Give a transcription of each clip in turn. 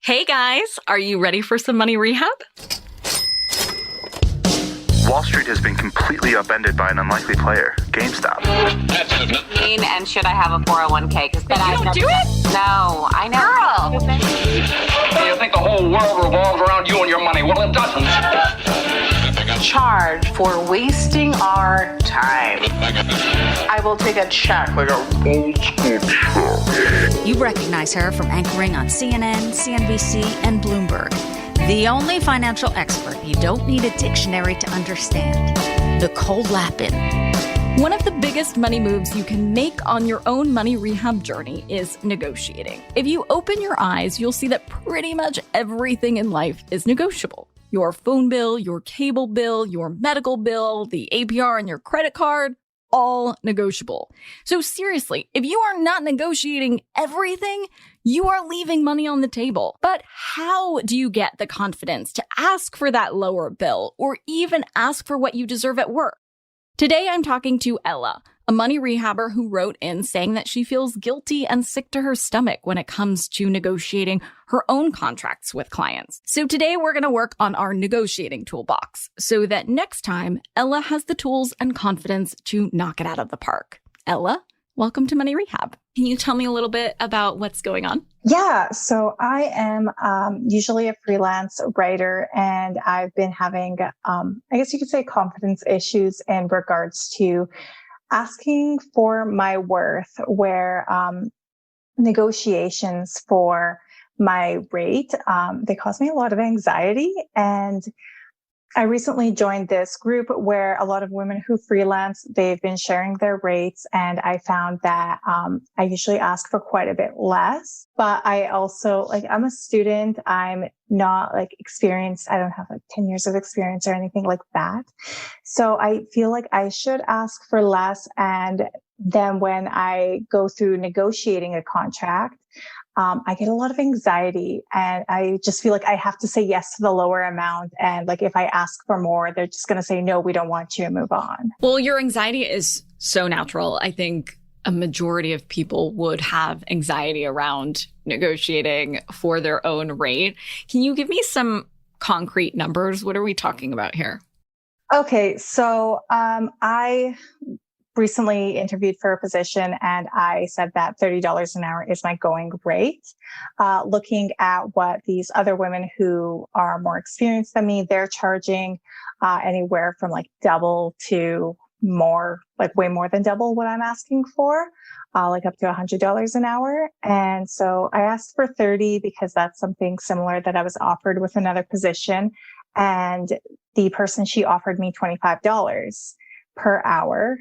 Hey guys, are you ready for some money rehab? Wall Street has been completely upended by an unlikely player, GameStop. And should I have a 401k? Because then You don't do it? No, I know. Girl. You think the whole world revolves around you and your money? Well, it doesn't. Charge for wasting our time. I will take a check like a old school check. You recognize her from anchoring on CNN, CNBC, and Bloomberg. The only financial expert you don't need a dictionary to understand. Nicole Lapin. One of the biggest money moves you can make on your own money rehab journey is negotiating. If you open your eyes, you'll see that pretty much everything in life is negotiable. Your phone bill, your cable bill, your medical bill, the APR on your credit card, all negotiable. So seriously, if you are not negotiating everything, you are leaving money on the table. But how do you get the confidence to ask for that lower bill or even ask for what you deserve at work? Today, I'm talking to Ella, a money rehabber who wrote in saying that she feels guilty and sick to her stomach when it comes to negotiating her own contracts with clients. So today, we're going to work on our negotiating toolbox so that next time, Ella has the tools and confidence to knock it out of the park. Ella, welcome to Money Rehab. Can you tell me a little bit about what's going on? Yeah, so I am usually a freelance writer, and I've been having, I guess you could say, confidence issues in regards to asking for my worth, where negotiations for my rate, they cause me a lot of anxiety. And I recently joined this group where a lot of women who freelance, they've been sharing their rates. And I found that I usually ask for quite a bit less. But I also, I'm a student. I'm not experienced. I don't have 10 years of experience or anything like that. So I feel like I should ask for less. And then when I go through negotiating a contract, I get a lot of anxiety, and I just feel like I have to say yes to the lower amount. And if I ask for more, they're just going to say, no, we don't want you, and move on. Well, your anxiety is so natural. I think a majority of people would have anxiety around negotiating for their own rate. Can you give me some concrete numbers? What are we talking about here? Okay. So, I recently interviewed for a position, and I said that $30 an hour is my going rate. Looking at what these other women who are more experienced than me, they're charging anywhere from double to more, way more than double what I'm asking for, up to $100 an hour. And so I asked for 30 because that's something similar that I was offered with another position. And the person, she offered me $25 per hour.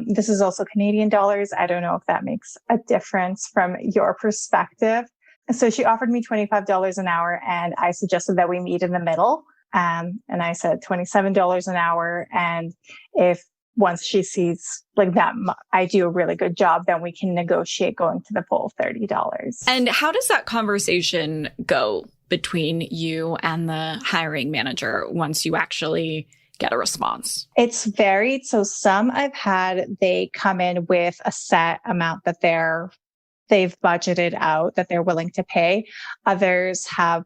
This is also Canadian dollars. I don't know if that makes a difference from your perspective. So she offered me $25 an hour, and I suggested that we meet in the middle. And I said $27 an hour. And if once she sees that I do a really good job, then we can negotiate going to the full $30. And how does that conversation go between you and the hiring manager once you actually get a response? It's varied. So some I've had, they come in with a set amount that they've budgeted out that they're willing to pay. Others have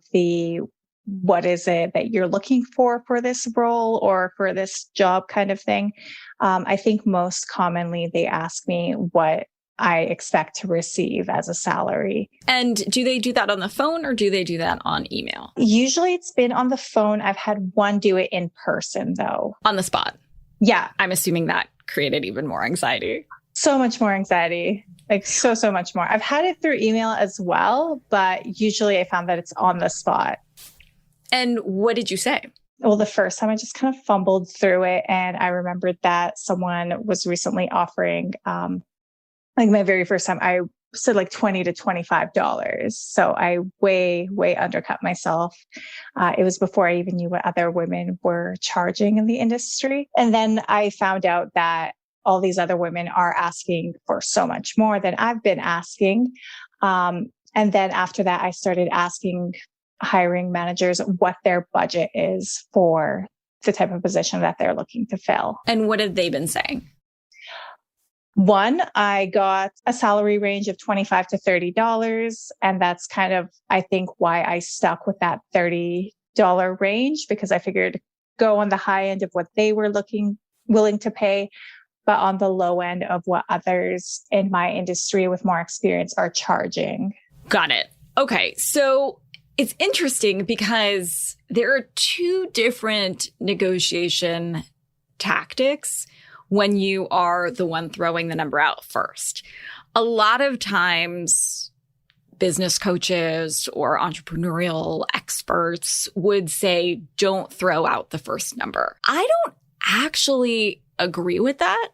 what is it that you're looking for this role or for this job kind of thing. I think most commonly they ask me what I expect to receive as a salary. And do they do that on the phone or do they do that on email? Usually it's been on the phone. I've had one do it in person though. On the spot? Yeah. I'm assuming that created even more anxiety. So much more anxiety. So much more. I've had it through email as well, but usually I found that it's on the spot. And what did you say? Well, the first time I just kind of fumbled through it. And I remembered that someone was recently offering, my very first time, I said $20 to $25. So I way undercut myself. It was before I even knew what other women were charging in the industry. And then I found out that all these other women are asking for so much more than I've been asking. And then after that, I started asking hiring managers what their budget is for the type of position that they're looking to fill. And what have they been saying? One, I got a salary range of $25 to $30. And that's kind of, I think, why I stuck with that $30 range, because I figured go on the high end of what they were willing to pay, but on the low end of what others in my industry with more experience are charging. Got it. Okay. So it's interesting because there are two different negotiation tactics when you are the one throwing the number out first. A lot of times, business coaches or entrepreneurial experts would say, don't throw out the first number. I don't actually agree with that.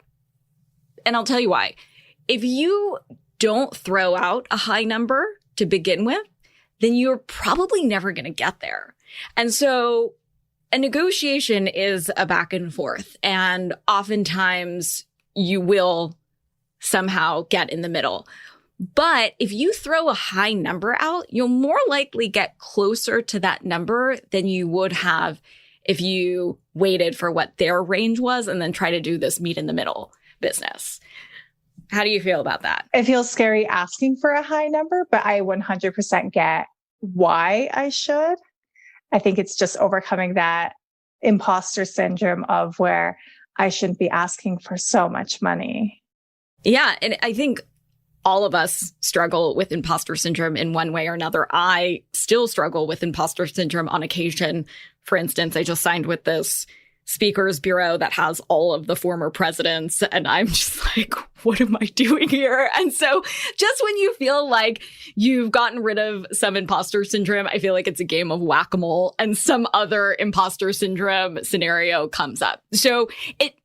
And I'll tell you why. If you don't throw out a high number to begin with, then you're probably never going to get there. And so a negotiation is a back and forth. And oftentimes you will somehow get in the middle. But if you throw a high number out, you'll more likely get closer to that number than you would have if you waited for what their range was and then try to do this meet in the middle business. How do you feel about that? It feels scary asking for a high number, but I 100% get why I should. I think it's just overcoming that imposter syndrome of where I shouldn't be asking for so much money. Yeah. And I think all of us struggle with imposter syndrome in one way or another. I still struggle with imposter syndrome on occasion. For instance, I just signed with this speakers bureau that has all of the former presidents. And I'm just like, what am I doing here? And so just when you feel like you've gotten rid of some imposter syndrome, I feel like it's a game of whack-a-mole and some other imposter syndrome scenario comes up. So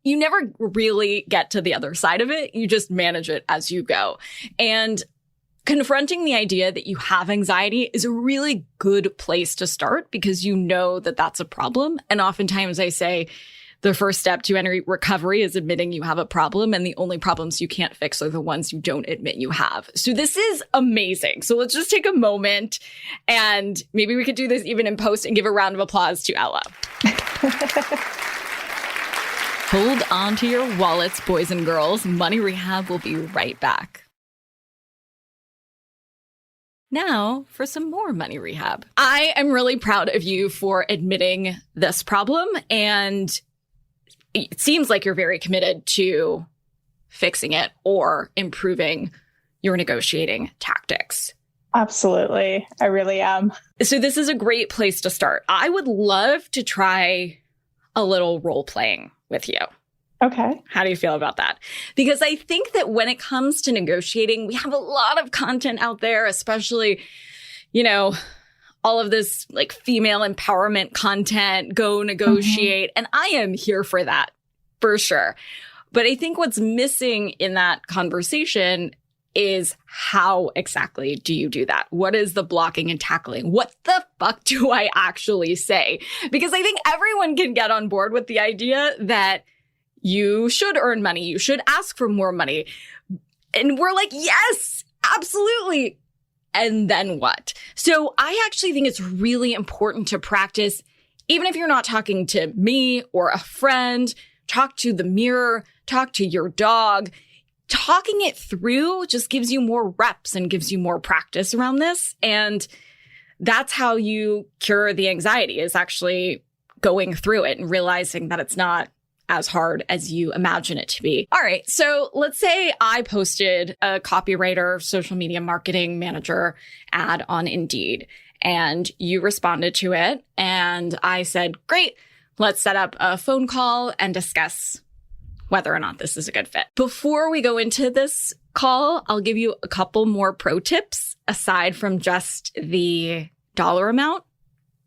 you never really get to the other side of it. You just manage it as you go. And confronting the idea that you have anxiety is a really good place to start because you know that that's a problem. And oftentimes I say the first step to any recovery is admitting you have a problem. And the only problems you can't fix are the ones you don't admit you have. So this is amazing. So let's just take a moment and maybe we could do this even in post and give a round of applause to Ella. Hold on to your wallets, boys and girls. Money Rehab will be right back. Now for some more money rehab. I am really proud of you for admitting this problem, and it seems like you're very committed to fixing it or improving your negotiating tactics. Absolutely. I really am. So this is a great place to start. I would love to try a little role playing with you. Okay. How do you feel about that? Because I think that when it comes to negotiating, we have a lot of content out there, especially, all of this like female empowerment content, go negotiate. And I am here for that for sure. But I think what's missing in that conversation is how exactly do you do that? What is the blocking and tackling? What the fuck do I actually say? Because I think everyone can get on board with the idea that you should earn money. You should ask for more money. And we're like, yes, absolutely. And then what? So I actually think it's really important to practice, even if you're not talking to me or a friend, talk to the mirror, talk to your dog. Talking it through just gives you more reps and gives you more practice around this. And that's how you cure the anxiety, is actually going through it and realizing that it's not as hard as you imagine it to be. All right. So let's say I posted a copywriter, social media marketing manager ad on Indeed, and you responded to it. And I said, great, let's set up a phone call and discuss whether or not this is a good fit. Before we go into this call, I'll give you a couple more pro tips aside from just the dollar amount.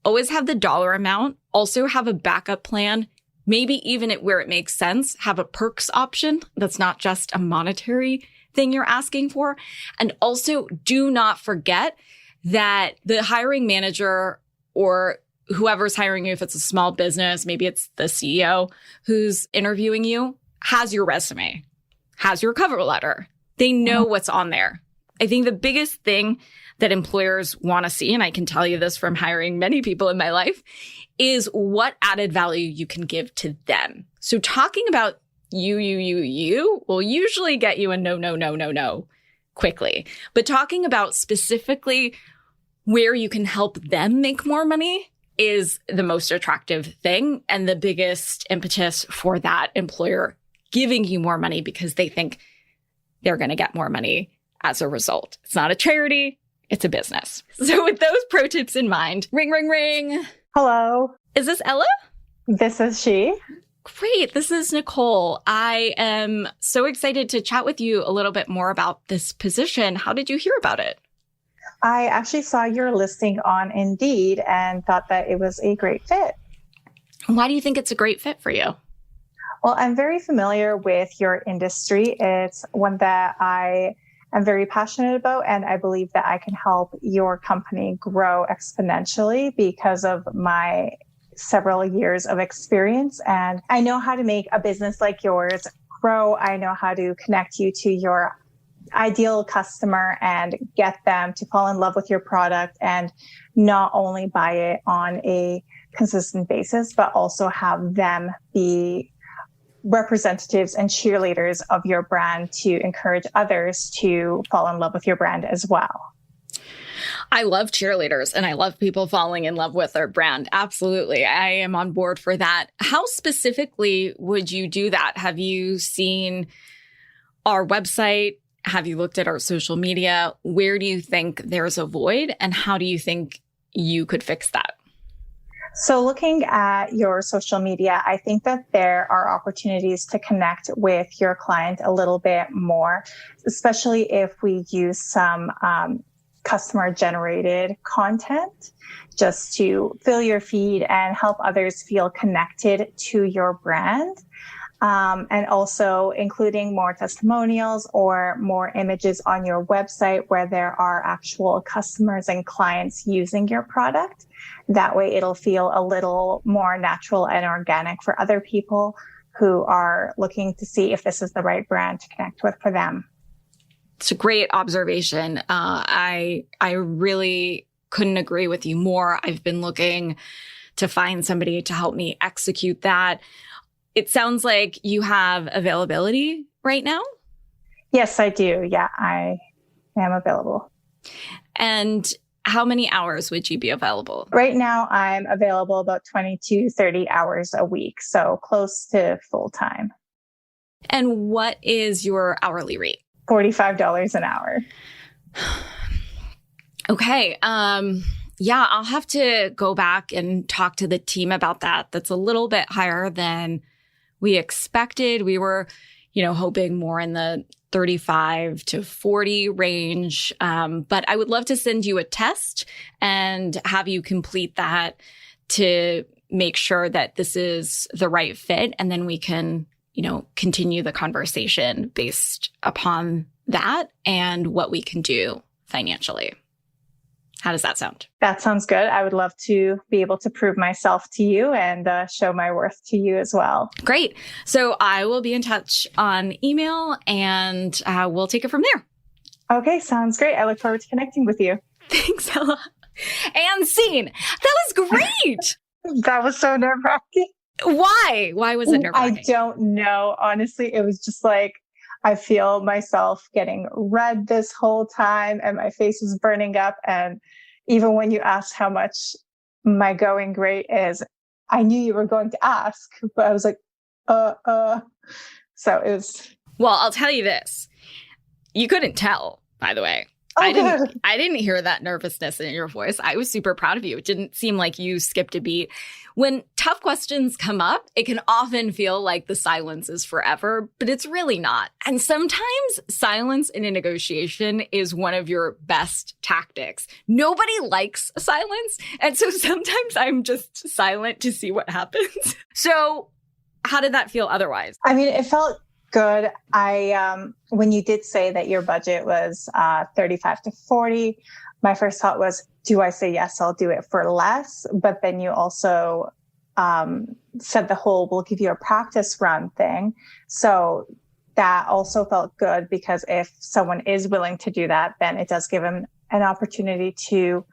Always have the dollar amount. Also have a backup plan. Maybe even where it makes sense, have a perks option that's not just a monetary thing you're asking for. And also do not forget that the hiring manager or whoever's hiring you, if it's a small business, maybe it's the CEO who's interviewing you, has your resume, has your cover letter. They know what's on there. I think the biggest thing that employers want to see, and I can tell you this from hiring many people in my life, is what added value you can give to them. So talking about you will usually get you a no quickly. But talking about specifically where you can help them make more money is the most attractive thing and the biggest impetus for that employer giving you more money because they think they're going to get more money as a result. It's not a charity, it's a business. So with those pro tips in mind, ring, ring, ring. Hello. Is this Ella? This is she. Great. This is Nicole. I am so excited to chat with you a little bit more about this position. How did you hear about it? I actually saw your listing on Indeed and thought that it was a great fit. Why do you think it's a great fit for you? Well, I'm very familiar with your industry. It's one that I am very passionate about, and I believe that I can help your company grow exponentially because of my several years of experience. And I know how to make a business like yours grow. I know how to connect you to your ideal customer and get them to fall in love with your product and not only buy it on a consistent basis, but also have them be representatives and cheerleaders of your brand to encourage others to fall in love with your brand as well. I love cheerleaders and I love people falling in love with their brand. Absolutely. I am on board for that. How specifically would you do that? Have you seen our website? Have you looked at our social media? Where do you think there's a void and how do you think you could fix that? So looking at your social media, I think that there are opportunities to connect with your client a little bit more, especially if we use some customer generated content just to fill your feed and help others feel connected to your brand. And also including more testimonials or more images on your website where there are actual customers and clients using your product. That way it'll feel a little more natural and organic for other people who are looking to see if this is the right brand to connect with for them. It's a great observation. I really couldn't agree with you more. I've been looking to find somebody to help me execute that. It sounds like you have availability right now. Yes, I do. Yeah, I am available. And how many hours would you be available? Right now, I'm available about 20 to 30 hours a week, so close to full time. And what is your hourly rate? $45 an hour. Okay. Yeah, I'll have to go back and talk to the team about that. That's a little bit higher than we expected. We were, hoping more in the 35 to 40 range. But I would love to send you a test and have you complete that to make sure that this is the right fit. And then we can, continue the conversation based upon that and what we can do financially. How does that sound? That sounds good. I would love to be able to prove myself to you and show my worth to you as well. Great. So I will be in touch on email and we'll take it from there. Okay, sounds great. I look forward to connecting with you. Thanks, Ella. And scene. That was great. That was so nerve-wracking. Why? Why was it nerve-wracking? I don't know. Honestly, it was just like, I feel myself getting red this whole time and my face is burning up. And even when you asked how much my going rate is, I knew you were going to ask, but I was like, So it was. Well, I'll tell you this. You couldn't tell, by the way. Oh, I didn't hear that nervousness in your voice. I was super proud of you. It didn't seem like you skipped a beat. When tough questions come up, it can often feel like the silence is forever, but it's really not. And sometimes silence in a negotiation is one of your best tactics. Nobody likes silence. And so sometimes I'm just silent to see what happens. So how did that feel otherwise? I mean, it felt good. When you did say that your budget was 35 to 40, my first thought was, do I say yes, I'll do it for less? But then you also said the whole, we'll give you a practice run thing. So that also felt good because if someone is willing to do that, then it does give them an opportunity to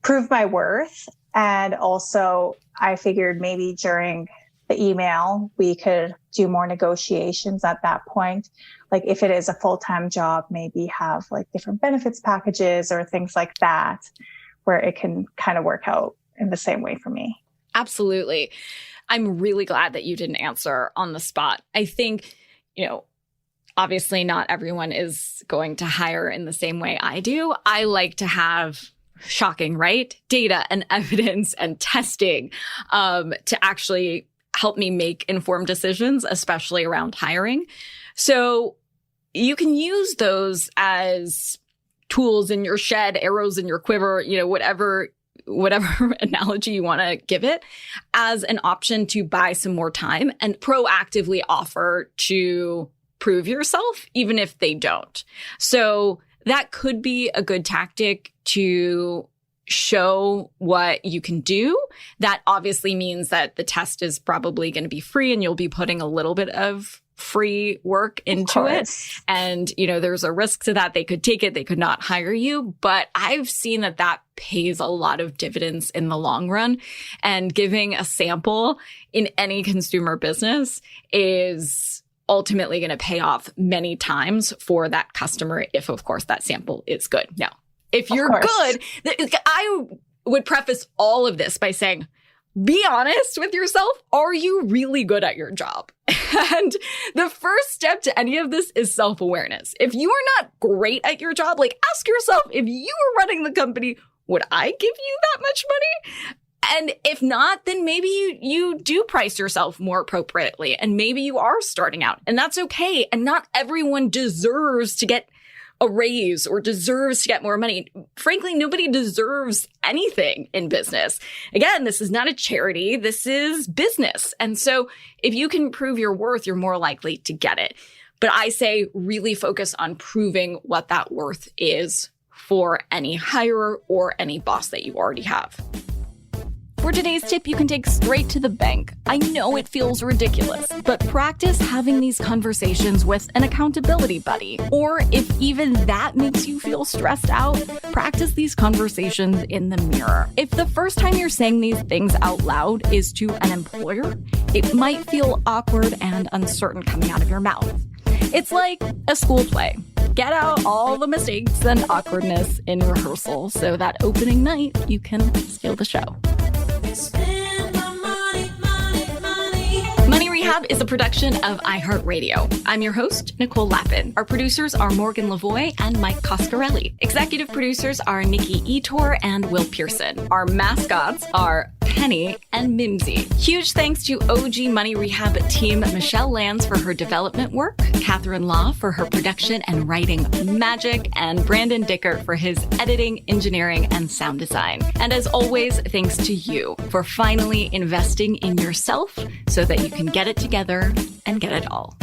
prove my worth. And also I figured maybe during the email, we could do more negotiations at that point. Like if it is a full-time job, maybe have like different benefits packages or things like that, where it can kind of work out in the same way for me. Absolutely. I'm really glad that you didn't answer on the spot. I think, obviously not everyone is going to hire in the same way I do. I like to have shocking, right? Data and evidence and testing to actually help me make informed decisions, especially around hiring. So you can use those as tools in your shed, arrows in your quiver, whatever analogy you want to give it, as an option to buy some more time and proactively offer to prove yourself, even if they don't. So that could be a good tactic to show what you can do. That obviously means that the test is probably going to be free and you'll be putting a little bit of free work into it. And, there's a risk to that. They could take it. They could not hire you. But I've seen that pays a lot of dividends in the long run. And giving a sample in any consumer business is ultimately going to pay off many times for that customer if, of course, that sample is good. Now, if you're good, I would preface all of this by saying, be honest with yourself. Are you really good at your job? And the first step to any of this is self-awareness. If you are not great at your job, ask yourself, if you were running the company, would I give you that much money? And if not, then maybe you do price yourself more appropriately. And maybe you are starting out, and that's okay. And not everyone deserves to get a raise or deserves to get more money. Frankly, nobody deserves anything in business. Again, this is not a charity. This is business. And so if you can prove your worth, you're more likely to get it. But I say really focus on proving what that worth is for any hirer or any boss that you already have. For today's tip, you can take straight to the bank. I know it feels ridiculous, but practice having these conversations with an accountability buddy. Or if even that makes you feel stressed out, practice these conversations in the mirror. If the first time you're saying these things out loud is to an employer, it might feel awkward and uncertain coming out of your mouth. It's like a school play. Get out all the mistakes and awkwardness in rehearsal so that opening night you can steal the show. Money Rehab is a production of iHeartRadio. I'm your host, Nicole Lappin. Our producers are Morgan Lavoie and Mike Coscarelli. Executive producers are Nikki Etor and Will Pearson. Our mascots are Penny and Mimsy. Huge thanks to OG Money Rehab team Michelle Lands for her development work, Catherine Law for her production and writing magic, and Brandon Dickert for his editing, engineering, and sound design. And as always, thanks to you for finally investing in yourself so that you can get it together and get it all.